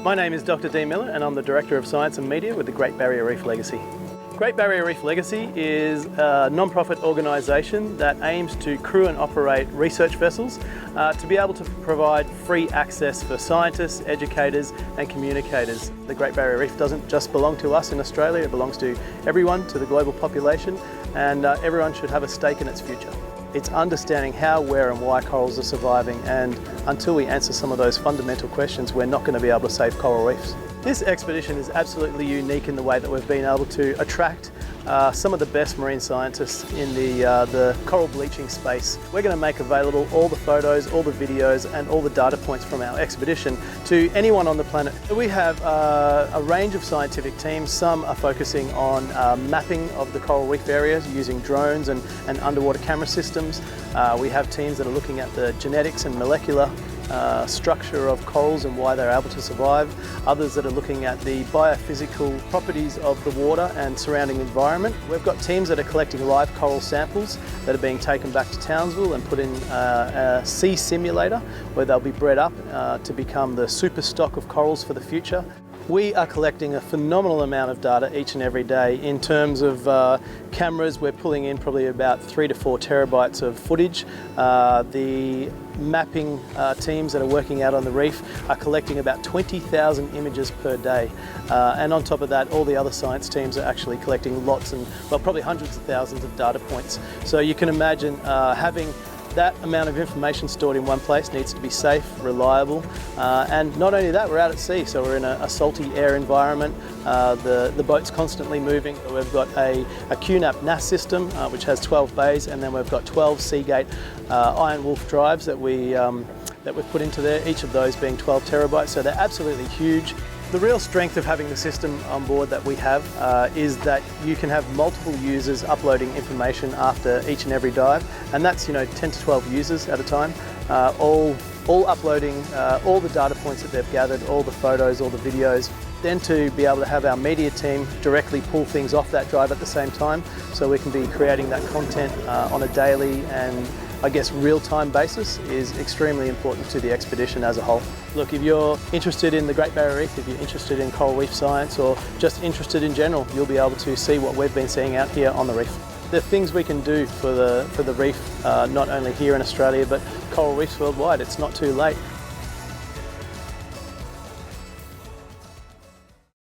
My name is Dr. Dean Miller and I'm the Director of Science and Media with the Great Barrier Reef Legacy. Great Barrier Reef Legacy is a non-profit organisation that aims to crew and operate research vessels to be able to provide free access for scientists, educators and communicators. The Great Barrier Reef doesn't just belong to us in Australia, it belongs to everyone, to the global population, and everyone should have a stake in its future. It's understanding how, where and why corals are surviving, and until we answer some of those fundamental questions, we're not going to be able to save coral reefs. This expedition is absolutely unique in the way that we've been able to attract some of the best marine scientists in the coral bleaching space. We're going to make available all the photos, all the videos and all the data points from our expedition to anyone on the planet. We have a range of scientific teams. Some are focusing on mapping of the coral reef areas using drones and underwater camera systems. We have teams that are looking at the genetics and molecular structure of corals and why they're able to survive. Others that are looking at the biophysical properties of the water and surrounding environment. We've got teams that are collecting live coral samples that are being taken back to Townsville and put in a sea simulator where they'll be bred up to become the super stock of corals for the future. We are collecting a phenomenal amount of data each and every day. In terms of cameras, we're pulling in probably about 3 to 4 terabytes of footage. The mapping teams that are working out on the reef are collecting about 20,000 images per day. And on top of that, all the other science teams are actually collecting lots and, well, probably hundreds of thousands of data points. So you can imagine having that amount of information stored in one place needs to be safe, reliable, and not only that, we're out at sea, so we're in a salty air environment. The boat's constantly moving. We've got a QNAP NAS system which has 12 bays, and then we've got 12 Seagate Iron Wolf drives that we've put into there, each of those being 12 terabytes, so they're absolutely huge. The real strength of having the system on board that we have is that you can have multiple users uploading information after each and every dive, and that's 10 to 12 users at a time, all uploading all the data points that they've gathered, all the photos, all the videos. Then to be able to have our media team directly pull things off that drive at the same time, so we can be creating that content on a daily and I guess real-time basis is extremely important to the expedition as a whole. Look, if you're interested in the Great Barrier Reef, if you're interested in coral reef science or just interested in general, you'll be able to see what we've been seeing out here on the reef. The things we can do for the reef, not only here in Australia but coral reefs worldwide, it's not too late.